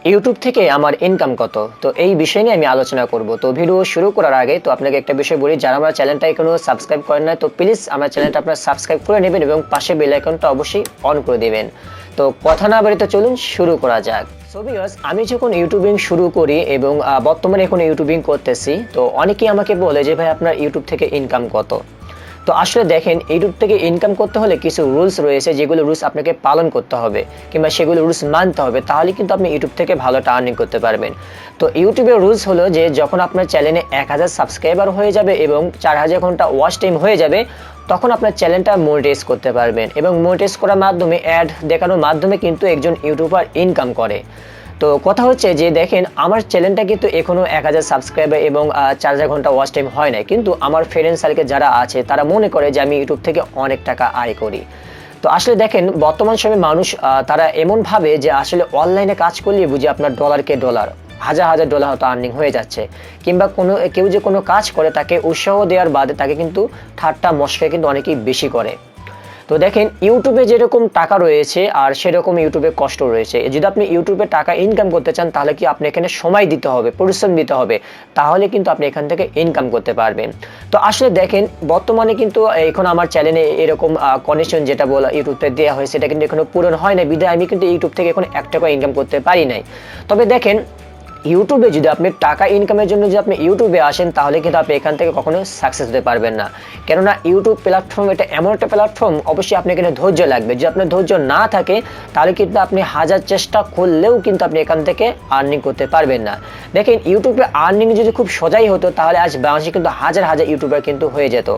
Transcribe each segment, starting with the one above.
YouTube থেকে আমার income কত, তো এই বিষয় নিয়ে আমি আলোচনা করব। তো ভিডিও শুরু করার আগে তো আপনাকে একটা বিষয় বলি, যারা আমার চ্যানেলটা এখনো সাবস্ক্রাইব করেন না তো প্লিজ আমার চ্যানেলটা আপনারা সাবস্ক্রাইব করে নেবেন এবং পাশে বেল আইকনটা অবশ্যই অন করে দেবেন। তো কথা না বাড়িতে চলুন শুরু করা যাক। সো ভিউয়ার্স, আমি যখন ইউটিউবিং শুরু করি এবং বর্তমানে এখন ইউটিউবিং করতেছি, তো অনেকেই আমাকে বলে যে ভাই আপনার ইউটিউব থেকে ইনকাম কত। তো আসলে দেখেন, ইউটিউব থেকে ইনকাম করতে হলে কিছু রুলস রয়েছে, যেগুলো রুলস আপনাকে পালন করতে হবে কিংবা সেগুলো রুলস মানতে হবে, তাহলে কিন্তু আপনি ইউটিউব থেকে ভালো আর্নিং করতে পারবেন। তো ইউটিউবের রুলস হলো যে যখন আপনার চ্যানেলে 1000 সাবস্ক্রাইবার হয়ে যাবে এবং 4000 ঘন্টা ওয়াচ টাইম হয়ে যাবে, তখন আপনার চ্যানেলটা মনিটাইজ করতে পারবেন এবং মনিটাইজ করার মাধ্যমে অ্যাড দেখানোর মাধ্যমে কিন্তু একজন ইউটিউবার ইনকাম করে। তো কথা হচ্ছে যে দেখেন, আমার চ্যানেলটা কিন্তু এখনো 1000 সাবস্ক্রাইবার এবং 4000 ঘন্টা ওয়াচ টাইম হয় নাই, কিন্তু আমার ফ্রেন্ড সার্কেল যারা আছে তারা মনে করে যে আমি ইউটিউব থেকে অনেক টাকা আয় করি। তো আসলে দেখেন, বর্তমান সময়ে মানুষ তারা এমন ভাবে যে আসলে অনলাইনে কাজ করলে বুঝি আপনার ডলারকে ডলার, হাজার হাজার ডলার হয়তো আর্নিং হয়ে যাচ্ছে, কিংবা কেউ যে কোনো কাজ করে তাকে উৎসাহ দেওয়ার বাদে তাকে কিন্তু ঠাট্টা মশকায় কিন্তু অনেকেই বেশি করে। তো দেখেন, ইউটিউবে যেরকম টাকা রয়েছে আর সেরকম ইউটিউবে কষ্ট রয়েছে। যদি আপনি ইউটিউবে টাকা ইনকাম করতে চান তাহলে কি আপনি এখানে সময় দিতে হবে, পরিশ্রম দিতে হবে, তাহলে কিন্তু আপনি এখান থেকে ইনকাম করতে পারবেন। তো আসলে দেখেন, বর্তমানে কিন্তু এখন আমার চ্যানেলে এরকম কন্ডিশন যেটা বলা ইউটিউবে দেওয়া হয়েছে সেটা কিন্তু এখনো পূরণ হয় না, বিধায় আমি কিন্তু ইউটিউব থেকে এখন 1 টাকা ইনকাম করতে পারি নাই। তবে দেখেন, ইউটিউবে যদি আপনি টাকা ইনকামের জন্য যদি আপনি ইউটিউবে আসেন তাহলে কিন্তু আপনি এখান থেকে কখনো সাকসেস হতে পারবেন না। কেননা ইউটিউব প্ল্যাটফর্ম এটা এমন একটা প্ল্যাটফর্ম, অবশ্যই আপনি এখানে ধৈর্য লাগবে। যদি আপনার ধৈর্য না থাকে তাহলে কিন্তু আপনি হাজার চেষ্টা করলেও কিন্তু আপনি এখান থেকে আর্নিং করতে পারবেন না। দেখেন, ইউটিউবে আর্নিং যদি খুব সোজাই হতো তাহলে আজ বাংলাদেশে কিন্তু হাজার হাজার ইউটিউবার কিন্তু হয়ে যেত।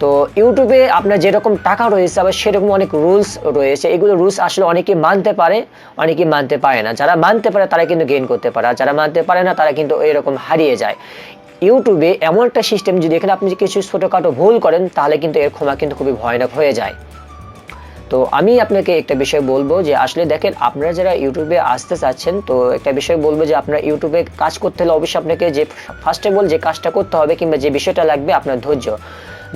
তো ইউটিউবে আপনার যেরকম টাকা রয়েছে আবার সেরকম অনেক রুলস রয়েছে। এগুলো রুলস আসলে অনেকে মানতে পারে, অনেকে মানতে পারে না। যারা মানতে পারে তারা কিন্তু গেইন করতে পারে, আর যারা মানতে পারে না তারা কিন্তু এরকম হারিয়ে যায়। ইউটিউবে এমন একটা সিস্টেম, যদি এখানে আপনি কিছু ছোটোখাটো ভুল করেন তাহলে কিন্তু এর ক্ষমা কিন্তু খুবই ভয়ানক হয়ে যায়। তো আমি আপনাকে একটা বিষয় বলবো যে আসলে দেখেন, আপনারা যারা ইউটিউবে আসতে চাচ্ছেন, তো একটা বিষয় বলবো যে আপনার ইউটিউবে কাজ করতে হলে অবশ্যই আপনাকে যে ফার্স্টে বল যে কাজটা করতে হবে কিংবা যে বিষয়টা লাগবে আপনার ধৈর্য।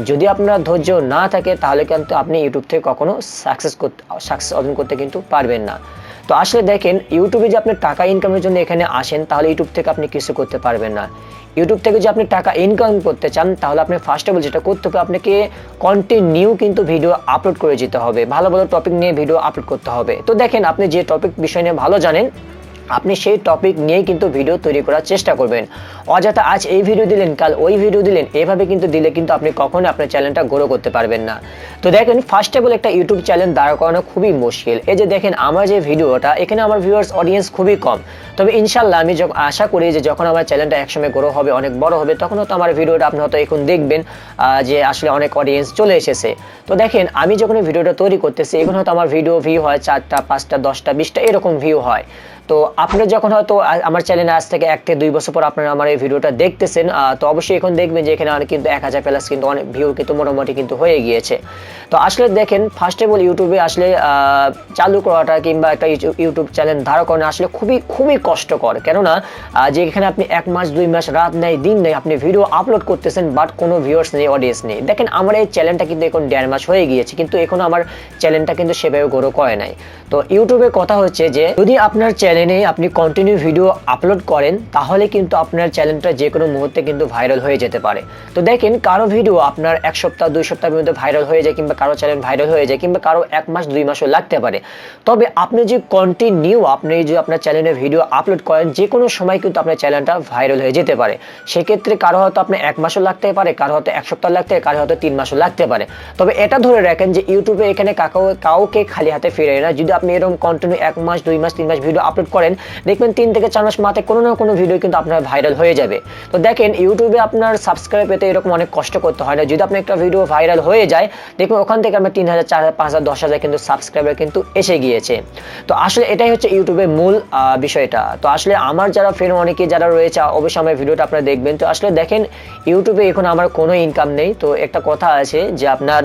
যদি আপনার ধৈর্য না থাকে তাহলে কিন্তু আপনি ইউটিউব থেকে কখনো সাকসেস অর্জন করতে কিন্তু পারবেন না। তো আসলে দেখেন, ইউটিউবে যে আপনি টাকা ইনকামের জন্য এখানে আসেন তাহলে ইউটিউব থেকে আপনি কিছু করতে পারবেন না। ইউটিউব থেকে যদি আপনি টাকা ইনকাম করতে চান তাহলে আপনি ফার্স্ট অফ অল যেটা করতে হবে, আপনাকে কন্টিনিউ কিন্তু ভিডিও আপলোড করে যেতে হবে, ভালো ভালো টপিক নিয়ে ভিডিও আপলোড করতে হবে। তো দেখেন, আপনি যে টপিক বিষয় নিয়ে ভালো জানেন আপনি সেই টপিক নিয়েই কিন্তু ভিডিও তৈরি করার চেষ্টা করবেন। অযথা আজ এই ভিডিও দিলেন কাল ওই ভিডিও দিলেন, এভাবে কিন্তু দিলে কিন্তু আপনি কখনোই আপনার চ্যানেলটা গ্রো করতে পারবেন না। তো দেখেন, ফার্স্ট অফ অল একটা ইউটিউব চ্যানেল দাঁড় করানো খুবই মুশকিল। এই যে দেখেন, আমার যে ভিডিওটা এখানে আমার ভিউয়ার্স অডিয়েন্স খুবই কম, তবে ইনশাল্লাহ আমি আশা করি যে যখন আমার চ্যানেলটা একসময় গ্রো হবে, অনেক বড় হবে, তখন হয়তো আমার ভিডিওটা আপনি হয়তো এখন দেখবেন যে আসলে অনেক অডিয়েন্স চলে এসেছে। তো দেখেন, আমি যখন ভিডিওটা তৈরি করতেছি এখন হয়তো আমার ভিডিও ভিউ হয় 4টা 5টা 10টা 20টা এরকম ভিউ হয়। তো আপনি যখন হয়তো আমার চ্যানেলে আজ থেকে 1 থেকে 2 বছর পর আপনারা আমার এই ভিডিওটা দেখতেছেন, তো অবশ্যই এখন দেখবেন যে এখানে অনেক কিন্তু 1000 প্লাস কিন্তু অনেক ভিউ কিন্তু মোটামুটি কিন্তু হয়ে গিয়েছে। তো আসলে দেখেন, ফার্স্ট অফ অল ইউটিউবে আসলে চালু করাটা কিংবা একটা ইউটিউব চ্যানেল ধারণ করা আসলে খুবই খুবই কষ্টকর। কেননা যে এখানে আপনি 1 মাস 2 মাস রাত নেই দিন নেই আপনি ভিডিও আপলোড করতেছেন, বাট কোনো ভিউয়ার্স নেই, অডিয়েন্স নেই। দেখেন, আমার এই চ্যানেলটা কিন্তু এখন 1.5 মাস হয়ে গিয়েছে, কিন্তু এখনো আমার চ্যানেলটা কিন্তু সেভাবে গ্রো করে নাই। তো ইউটিউবের কথা হচ্ছে যে যদি আপনার চ্যানেলে আপনি কন্টিনিউ ভিডিও আপলোড করেন তাহলে কিন্তু আপনার চ্যানেলটা যে কোনো মুহূর্তে কিন্তু ভাইরাল হয়ে যেতে পারে। তো দেখেন, কারো ভিডিও আপনার 1 সপ্তাহ 2 সপ্তাহের মধ্যে ভাইরাল হয়ে যায়, কিংবা কারো চ্যানেল ভাইরাল হয়ে যায়, কিংবা কারো 1 মাস 2 মাসও লাগতে পারে। তবে আপনি যে কন্টিনিউ আপনি যে আপনার চ্যানেলে ভিডিও আপলোড করেন, যে কোনো সময় কিন্তু আপনার চ্যানেলটা ভাইরাল হয়ে যেতে পারে। সেক্ষেত্রে কারো হয়তো আপনার 1 মাসও লাগতে পারে, কারো হয়তো 1 সপ্তাহ লাগতে পারে, কারো হয়তো 3 মাসও লাগতে পারে। তবে এটা ধরে রাখেন যে ইউটিউবে এখানে কাউকে খালি হাতে ফিরায় না। যদি আপনি এরকম কন্টিনিউ 1 মাস 2 মাস 3 মাস ভিডিও আপলোড করেন, দেখবেন 3 থেকে 4 মাস মাথায় কোনো না কোনো ভিডিও কিন্তু আপনার ভাইরাল হয়ে যাবে। তো দেখেন, ইউটিউবে আপনার সাবস্ক্রাইব পেতে এরকম অনেক কষ্ট করতে হয় না। যদি আপনার একটা ভিডিও ভাইরাল হয়ে যায়, দেখবেন ওখান থেকে আমরা 3000 4000 5000 10000 কিন্তু সাবস্ক্রাইবার কিন্তু এসে গিয়েছে। তো আসলে এটাই হচ্ছে ইউটিউবের মূল বিষয়টা। তো আসলে আমার যারা ফ্রেন্ড অনেকে যারা রয়েছে অবশ্যই আমার ভিডিওটা আপনারা দেখবেন। তো আসলে দেখেন, ইউটিউবে এখন আমার কোনো ইনকাম নেই। তো একটা কথা আছে যে আপনার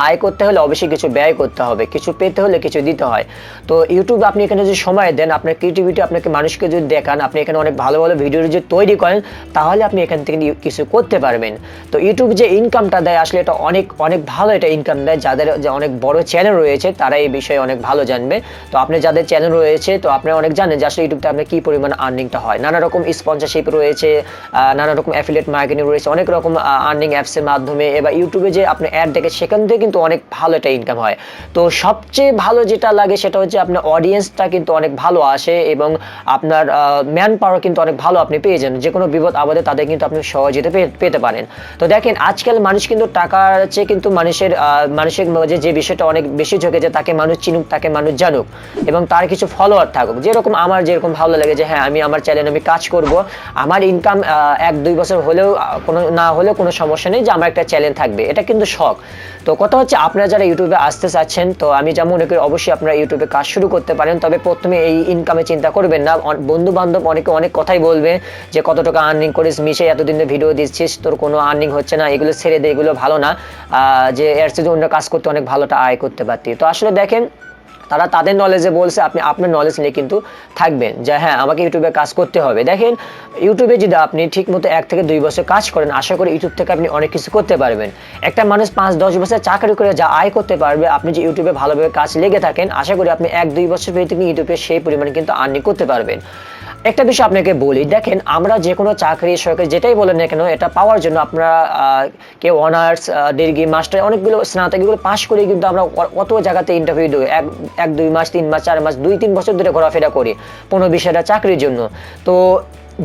আয় করতে হলে অবশ্যই কিছু ব্যয় করতে হবে, কিছু পেতে হলে কিছু দিতে হয়। তো ইউটিউবে আপনি এখানে যদি সময় দেন, আপনার ক্রিয়েটিভিটি আপনাকে মানুষকে যদি দেখান, আপনি এখানে অনেক ভালো ভালো ভিডিও যদি তৈরি করেন, তাহলে আপনি এখান থেকে কিছু করতে পারবেন। তো ইউটিউব যে ইনকামটা দেয় আসলে এটা অনেক অনেক ভালো এটা ইনকাম দেয়। যাদের যে অনেক বড় চ্যানেল রয়েছে তারা এই বিষয়ে অনেক ভালো জানবে। তো আপনি যাদের চ্যানেল রয়েছে তো আপনারা অনেক জানেন যে আসলে ইউটিউবতে আপনার কী পরিমাণ আর্নিংটা হয়। নানা রকম স্পন্সরশিপ রয়েছে, নানা রকম অ্যাফিলিয়েট মার্কেটিং রয়েছে, অনেক রকম আর্নিং অ্যাপসের মাধ্যমে। এবার ইউটিউবে যে আপনি অ্যাড দেখে সেখান থেকে কিন্তু অনেক ভালো একটা ইনকাম হয়। তো সবচেয়ে ভালো যেটা লাগে সেটা হচ্ছে আপনার অডিয়েন্সটা কিন্তু অনেক ভালো আসে এবং আপনার ম্যান পাওয়ার কিন্তু অনেক ভালো আপনি পেয়ে যান। যে কোনো বিপদ আপদে তাদের কিন্তু আপনি সহজেতে পেতে পারেন। তো দেখেন আজকাল মানুষ কিন্তু টাকার চেয়ে কিন্তু মানুষের মাঝে যে বিষয়টা অনেক বেশি ঝোঁকে, যে তাকে মানুষ চিনুক, তাকে মানুষ জানুক এবং তার কিছু ফলোয়ার থাকুক। যেরকম আমার যেরকম ভালো লাগে যে হ্যাঁ আমি আমার চ্যানেলে আমি কাজ করব, আমার ইনকাম 1-2 বছর হলেও কোনো না হলেও কোনো সমস্যা নেই যে আমার একটা চ্যানেল থাকবে, এটা কিন্তু শখ। তো কথা হচ্ছে আপনারা যারা ইউটিউবে আসতে চাচ্ছেন, তো আমি যেমন মনে করি অবশ্যই আপনারা ইউটিউবে কাজ শুরু করতে পারেন। তবে প্রথমে এই ইনকামে চিন্তা করবেন না। বন্ধু বান্ধব অনেকে অনেক কথাই বলবে যে কত টাকা আর্নিং করিস, মিশে এতদিন ভিডিও দিচ্ছিস, তোর কোনো আর্নিং হচ্ছে না, এগুলো ছেড়ে দে, এগুলো ভালো না, যে এর চেয়ে অন্য কাজ করতে অনেক ভালোটা আয় করতে পারতি। তো আসলে দেখেন তারা তাদের নলেজে বলছে, আপনি আপনার নলেজ নিয়ে কিন্তু থাকবেন যে হ্যাঁ আমাকে ইউটিউবে কাজ করতে হবে। দেখেন ইউটিউবে যদি আপনি ঠিক মতো 1 থেকে 2 বছর কাজ করেন, আশা করি ইউটিউব থেকে আপনি অনেক কিছু করতে পারবেন। একটা মানুষ 5-10 বছর চাকরি করে যা আয় করতে পারবে, আপনি যে ইউটিউবে ভালোভাবে কাজ লেগে থাকেন, আশা করি আপনি 1-2 বছর পরে থেকে ইউটিউবে সেই পরিমাণে কিন্তু আর্নিং করতে পারবেন। একটা বিষয় আপনাকে বলি, দেখেন আমরা যে কোনো চাকরি সরকারি যেটাই বলেন না কেন, এটা পাওয়ার জন্য আপনারা কেউ অনার্স, ডিগ্রি, মাস্টার, অনেকগুলো স্নাতক এগুলো পাশ করে কিন্তু আমরা অত জায়গাতে ইন্টারভিউ দিই, 1-2 মাস, 3 মাস, 4 মাস, 2-3 বছর ধরে ঘোরাফেরা করি 15-20 চাকরির জন্য। তো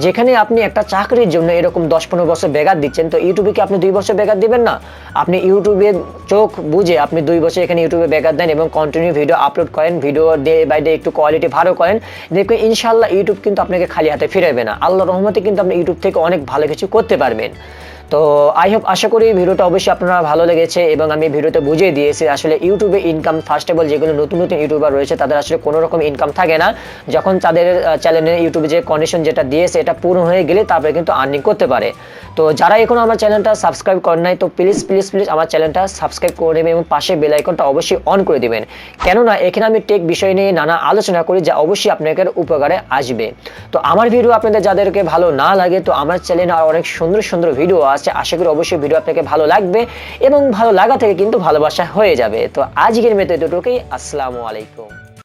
যেখানে আপনি একটা চাকরির জন্য এরকম 10-15 বছর বেকার দিচ্ছেন, তো ইউটিউবে কি আপনি 2 বছর বেকার দিবেন না? আপনি ইউটিউবে চোখ বুঝে আপনি 2 বছর এখানে ইউটিউবে বেকার দেন এবং কন্টিনিউ ভিডিও আপলোড করেন, ভিডিও ডে বাই ডে একটু কোয়ালিটি ভালো করেন, দেখবেন ইনশাল্লাহ ইউটিউব কিন্তু আপনাকে খালি হাতে ফিরাবে না। আল্লাহর রহমতে কিন্তু আপনি ইউটিউব থেকে অনেক ভালো কিছু করতে পারবেন। তো আশা করি ভিডিওটা অবশ্যই আপনারা ভালো লেগেছে এবং আমি ভিডিওতে বুঝিয়ে দিয়েছি আসলে ইউটিউবে ইনকাম ফার্স্ট অফ অল যেগুলো নতুন নতুন ইউটিউবার রয়েছে তাদের আসলে কোনো রকম ইনকাম থাকে না। যখন তাদের চ্যানেলে ইউটিউবে যে কন্ডিশন যেটা দিয়েছে এটা পূরণ হয়ে গেলে তারপরে কিন্তু আর্নিং করতে পারে। তো যারা এখনো আমার চ্যানেলটা সাবস্ক্রাইব করেন নাই, তো প্লিজ প্লিজ প্লিজ আমার চ্যানেলটা সাবস্ক্রাইব করে নেবেন এবং পাশে বেল আইকনটা অবশ্যই অন করে দিবেন। কেননা এখানে আমি টেক বিষয় নিয়ে নানা আলোচনা করি যা অবশ্যই আপনাদের উপকারে আসবে। তো আমার ভিডিও আপনাদের যাদেরকে ভালো না লাগে, তো আমার চ্যানেলে আর অনেক সুন্দর সুন্দর ভিডিও আছে, আশা করি অবশ্যই ভিডিও আপনাকে ভালো লাগবে এবং ভালো লাগা থেকে কিন্তু ভালোবাসা হয়ে যাবে। তো আজকের মতো এতটুকুই। আসসালামু আলাইকুম।